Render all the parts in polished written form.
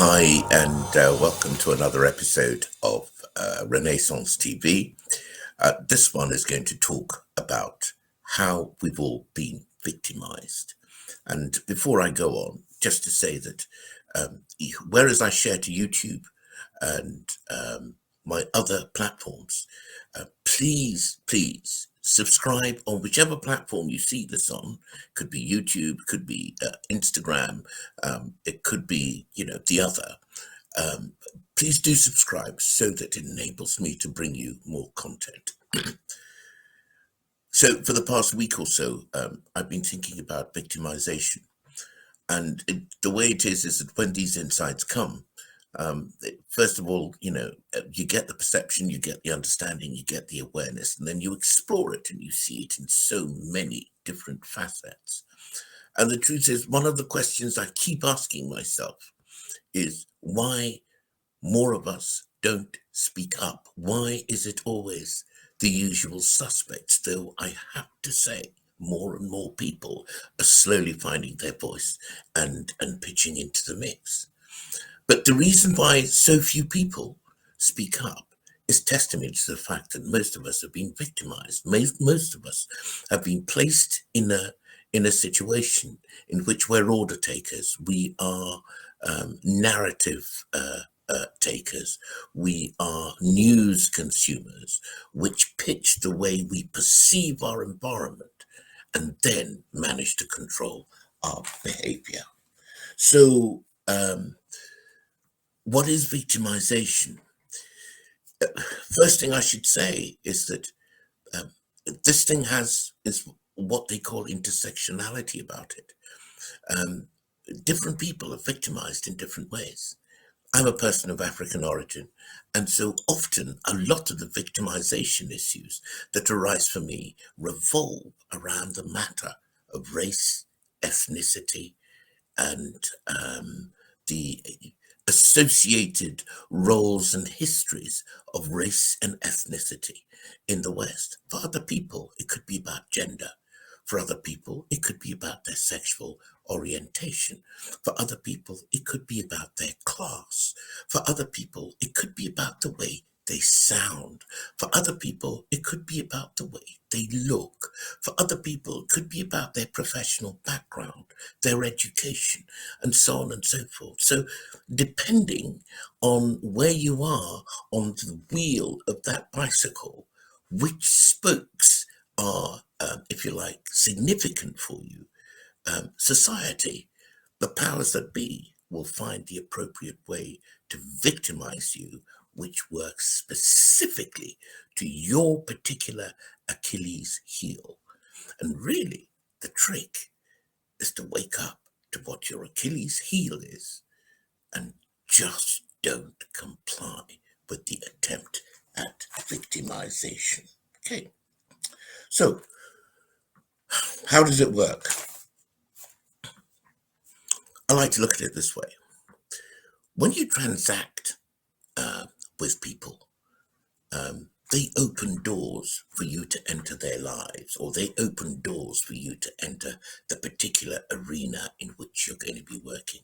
Hi, and welcome to another episode of Renaissance TV. This one is going to talk about how we've all been victimized. And before I go on, just to say that whereas I share to YouTube and my other platforms, please subscribe on whichever platform you see this on. Could be YouTube, could be Instagram, it could be the other. um, Please do subscribe so that it enables me to bring you more content. So for the past week or so, I've been thinking about victimization, and the way it is that when these insights come, first of all, you get the perception, you get the understanding, you get the awareness, and then you explore it and you see it in so many different facets. And the truth is, one of the questions I keep asking myself is why more of us don't speak up. Why is it always the usual suspects? Though I have to say, more and more people are slowly finding their voice and pitching into the mix. But the reason why so few people speak up is testament to the fact that most of us have been victimized. Most of us have been placed in a situation in which we're order takers. We are narrative takers. We are news consumers, which pitch the way we perceive our environment and then manage to control our behavior. So, what is victimization? First thing I should say is that um, this thing is what they call intersectionality about it. Um, Different people are victimized in different ways. I'm a person of African origin, and so often a lot of the victimization issues that arise for me revolve around the matter of race, ethnicity, and the associated roles and histories of race and ethnicity in the West. For other people, it could be about gender. For other people, it could be about their sexual orientation. For other people, it could be about their class. For other people, it could be about the way they sound. For other people, it could be about the way they look. For other people, it could be about their professional background, their education, and so on and so forth. So, depending on where you are on the wheel of that bicycle, which spokes are, if you like, significant for you, society, the powers that be, will find the appropriate way to victimize you, which works specifically to your particular Achilles heel. And really, the trick is to wake up to what your Achilles heel is and just don't comply with the attempt at victimization. Okay, so how does it work? I like to look at it this way. When you transact with people, they open doors for you to enter their lives, or they open doors for you to enter the particular arena in which you're going to be working.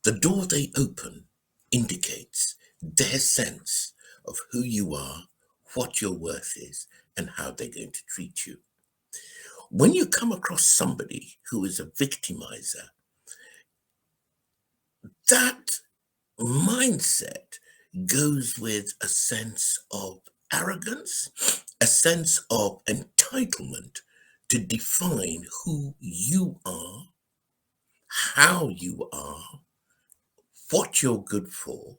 The door they open indicates their sense of who you are, what your worth is, and how they're going to treat you. When you come across somebody who is a victimizer, that mindset goes with a sense of arrogance, a sense of entitlement to define who you are, how you are, what you're good for,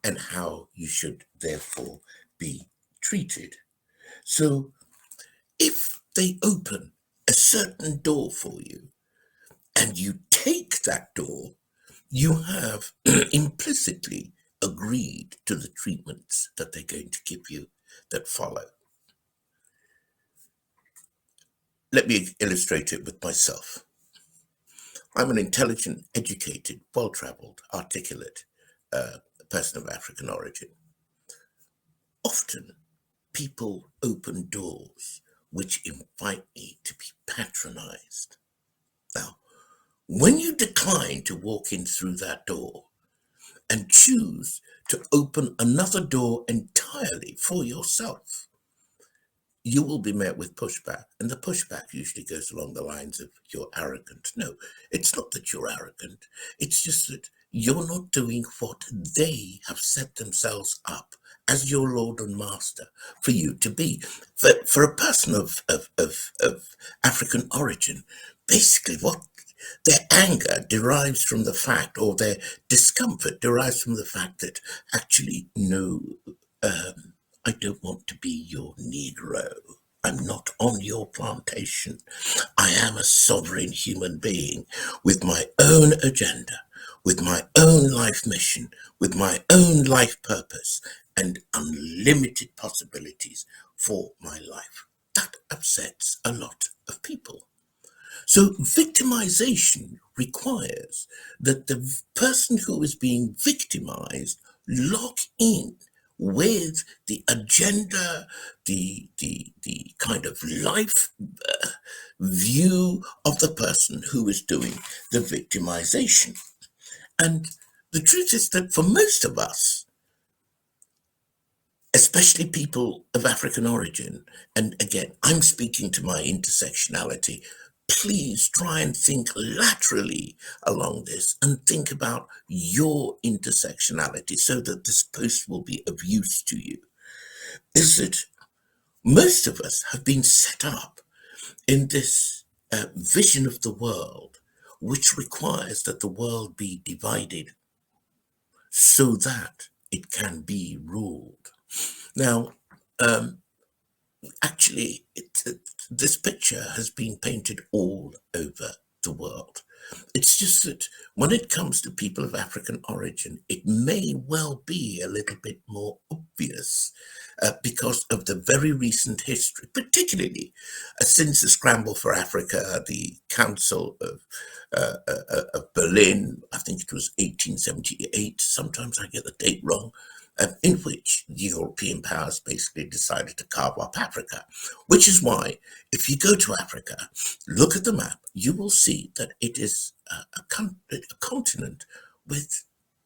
and how you should therefore be treated. So if they open a certain door for you and you take that door, you have implicitly agreed to the treatments that they're going to give you that follow. Let me illustrate it with myself. I'm an intelligent, educated, well-traveled, articulate person of African origin. Often, people open doors which invite me to be patronized. Now, When you decline to walk in through that door and choose to open another door entirely for yourself, you will be met with pushback. And the pushback usually goes along the lines of, you're arrogant. No, it's not that you're arrogant. It's just that you're not doing what they have set themselves up as your Lord and Master for you to be. For a person of African origin, basically what their anger derives from the fact, or their discomfort derives from the fact that actually, no, I don't want to be your Negro. I'm not on your plantation. I am a sovereign human being with my own agenda, with my own life mission, with my own life purpose, and unlimited possibilities for my life. That upsets a lot of people. So victimization requires that the person who is being victimized lock in with the agenda, the kind of life view of the person who is doing the victimization. And the truth is that for most of us, especially people of African origin, and again, I'm speaking to my intersectionality, please try and think laterally along this and think about your intersectionality so that this post will be of use to you. Is that most of us have been set up in this vision of the world, which requires that the world be divided so that it can be ruled. Now, actually, this picture has been painted all over the world. It's just that when it comes to people of African origin, it may well be a little bit more obvious because of the very recent history, particularly since the scramble for Africa, the Council of Berlin, I think it was 1878, sometimes I get the date wrong, in which the European powers basically decided to carve up Africa, which is why if you go to Africa, look at the map, you will see that it is a continent with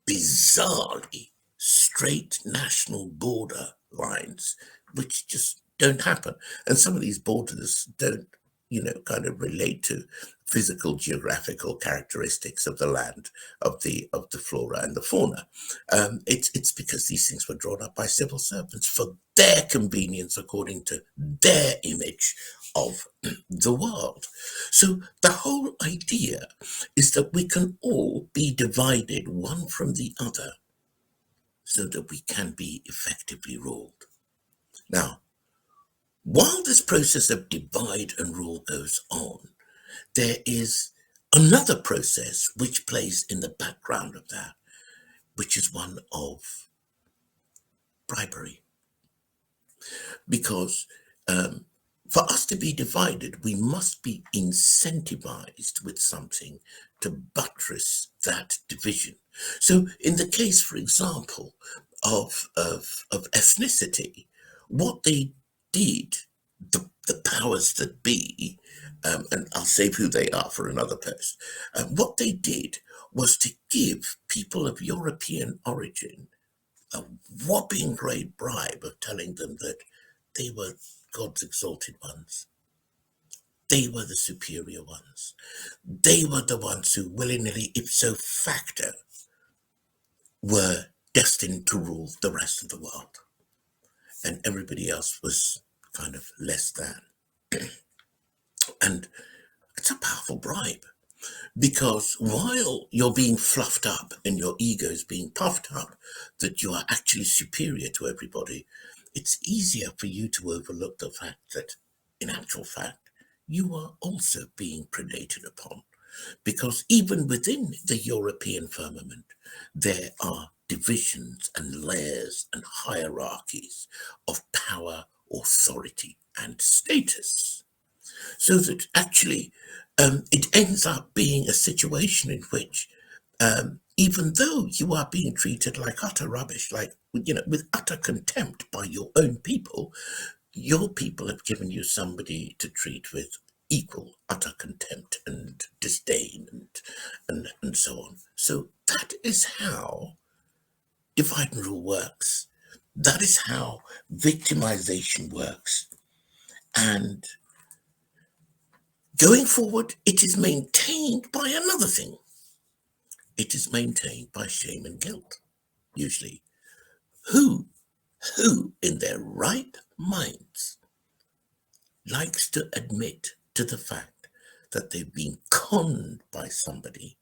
bizarrely straight national border lines, which just don't happen. And some of these borders don't, kind of relate to physical geographical characteristics of the land, of the flora and the fauna. It's because these things were drawn up by civil servants for their convenience, according to their image of the world. So the whole idea is that we can all be divided one from the other so that we can be effectively ruled. Now, while this process of divide and rule goes on, there is another process which plays in the background of that, which is one of bribery. Because for us to be divided, we must be incentivized with something to buttress that division. So in the case, for example, of ethnicity, what they did, the powers that be, and I'll save who they are for another post, what they did was to give people of European origin a whopping great bribe of telling them that they were God's exalted ones. They were the superior ones. They were the ones who willingly, ipso facto, were destined to rule the rest of the world. And everybody else was kind of less than. And it's a powerful bribe. Because while you're being fluffed up and your ego is being puffed up, that you are actually superior to everybody, it's easier for you to overlook the fact that, in actual fact, you are also being predated upon. Because even within the European firmament, there are divisions and layers and hierarchies of power, authority, and status. So that actually it ends up being a situation in which, even though you are being treated like utter rubbish, like, with utter contempt by your own people, your people have given you somebody to treat with equal utter contempt and disdain and so on. So that is how divide and rule works. That is how victimization works. And going forward, it is maintained by another thing. It is maintained by shame and guilt, usually. Who in their right minds likes to admit to the fact that they've been conned by somebody,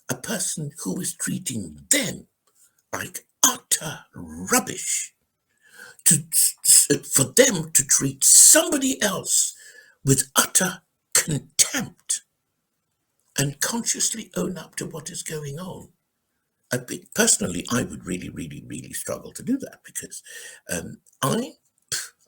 a person who is treating them like utter rubbish, for them to treat somebody else with utter contempt and consciously own up to what is going on. Personally, I would really struggle to do that because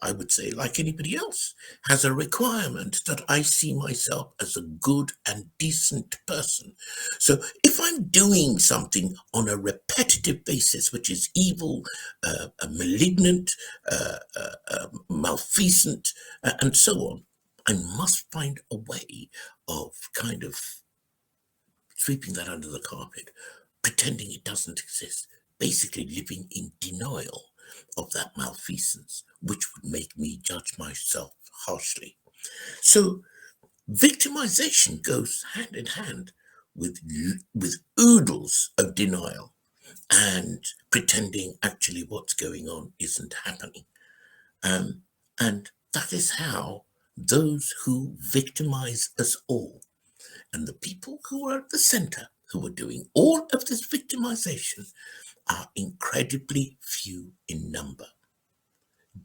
I would say, like anybody else, has a requirement that I see myself as a good and decent person. So if I'm doing something on a repetitive basis, which is evil, malignant, malfeasant, and so on, I must find a way of kind of sweeping that under the carpet, pretending it doesn't exist, basically living in denial of that malfeasance, which would make me judge myself harshly. So victimization goes hand in hand with oodles of denial and pretending actually what's going on isn't happening. And that is how those who victimize us all, and the people who are at the center, who are doing all of this victimization, are incredibly few in number.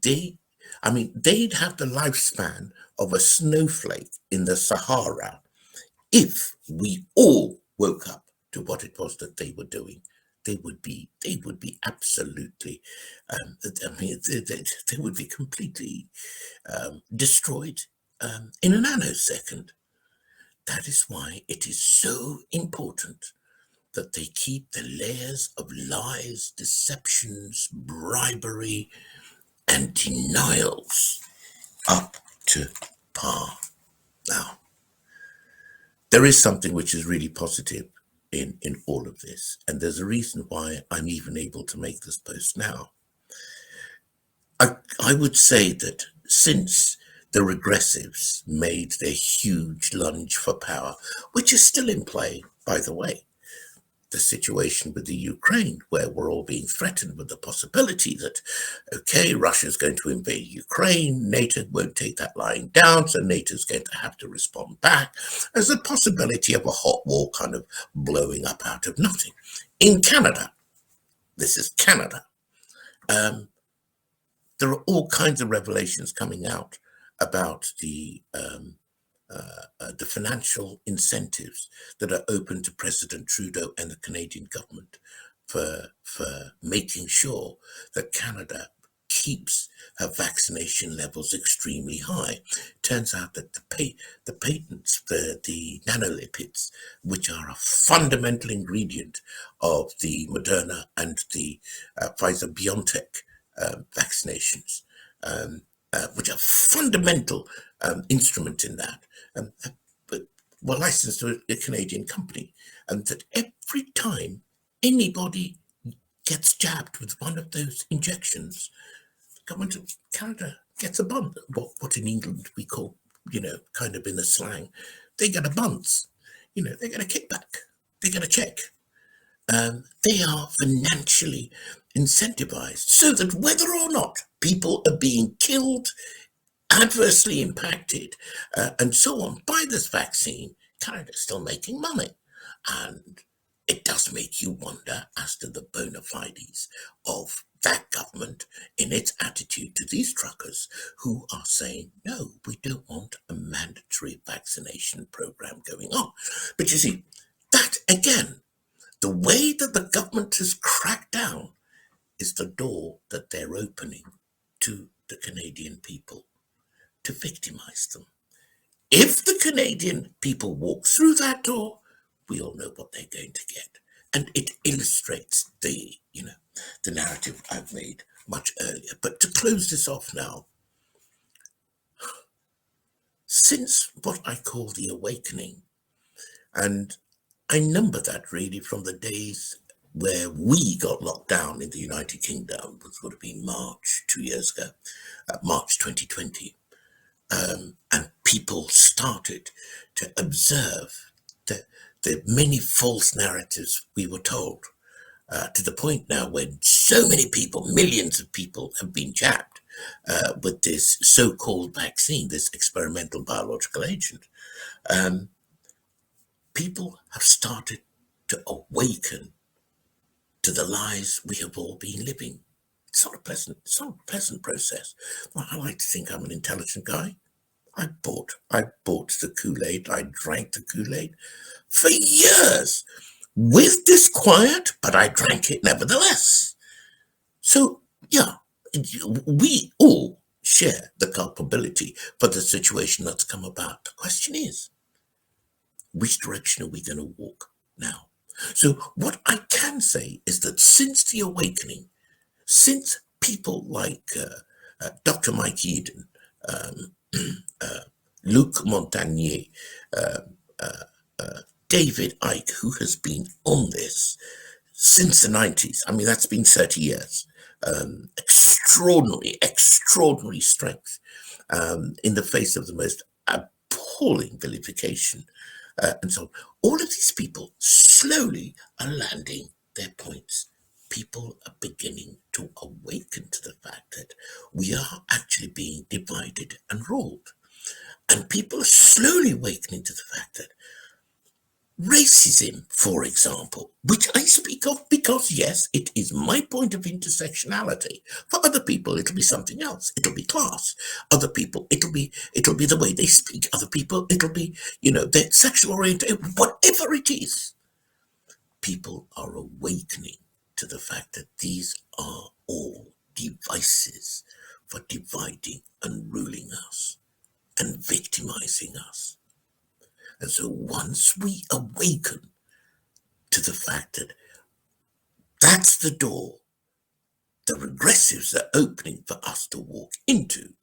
They'd have the lifespan of a snowflake in the Sahara if we all woke up to what it was that they were doing. They would be absolutely, they would be completely destroyed in a nanosecond. That is why it is so important that they keep the layers of lies, deceptions, bribery, and denials up to par. Now, there is something which is really positive in all of this, and there's a reason why I'm even able to make this post now. I would say that since the regressives made their huge lunge for power, which is still in play, by the way, the situation with the Ukraine, where we're all being threatened with the possibility that, okay, Russia's going to invade Ukraine, NATO won't take that lying down, so NATO's going to have to respond back. There's a possibility of a hot war kind of blowing up out of nothing. In Canada, this is Canada, there are all kinds of revelations coming out about the financial incentives that are open to President Trudeau and the Canadian government for making sure that Canada keeps her vaccination levels extremely high. Turns out that the patents for the nanolipids, which are a fundamental ingredient of the Moderna and the Pfizer-BioNTech vaccinations, which are fundamental instrument in that, but were licensed to a Canadian company, and that every time anybody gets jabbed with one of those injections, the government of Canada gets a bump. What in England we call, kind of in the slang, they get a bunce. They get a kickback. They get a check. They are financially incentivized so that whether or not people are being killed, adversely impacted, and so on by this vaccine, Canada's still making money. And it does make you wonder as to the bona fides of that government in its attitude to these truckers who are saying, no, we don't want a mandatory vaccination program going on. But you see, that again, the way that the government has cracked down is the door that they're opening to the Canadian people to victimize them. If the Canadian people walk through that door, we all know what they're going to get. And it illustrates the narrative I've made much earlier. But to close this off now, since what I call the awakening, and I number that really from the days where we got locked down in the United Kingdom, which would have been March 2 years ago, March 2020. And people started to observe the many false narratives we were told, to the point now when so many people, millions of people, have been jabbed with this so-called vaccine, this experimental biological agent. People have started to awaken to the lies we have all been living. It's not a pleasant process. Well, I like to think I'm an intelligent guy. I bought the Kool-Aid. I drank the Kool-Aid for years with disquiet, but I drank it nevertheless. So, yeah, we all share the culpability for the situation that's come about. The question is, which direction are we going to walk now? So what I can say is that since the awakening, since people like Dr. Mike Eden, Luc Montagnier, David Icke, who has been on this since the 90s, I mean, that's been 30 years, extraordinary strength in the face of the most appalling vilification and so on. All of these people slowly are landing their points. People are beginning to awaken to the fact that we are actually being divided and ruled. And people are slowly awakening to the fact that racism, for example, which I speak of because, yes, it is my point of intersectionality. For other people, it'll be something else. It'll be class. Other people, it'll be the way they speak. Other people, it'll be, their sexual orientation, whatever it is. People are awakening to the fact that these are all devices for dividing and ruling us and victimizing us. And so once we awaken to the fact that that's the door the regressives are opening for us to walk into,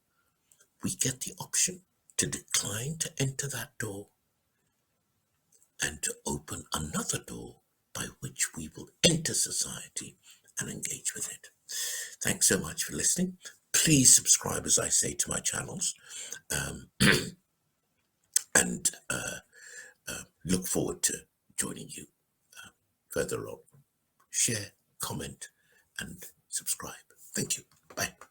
we get the option to decline to enter that door and to open another door by which we will enter society and engage with it. Thanks so much for listening. Please subscribe, as I say, to my channels, and look forward to joining you further on. Share, comment, and subscribe. Thank you. Bye.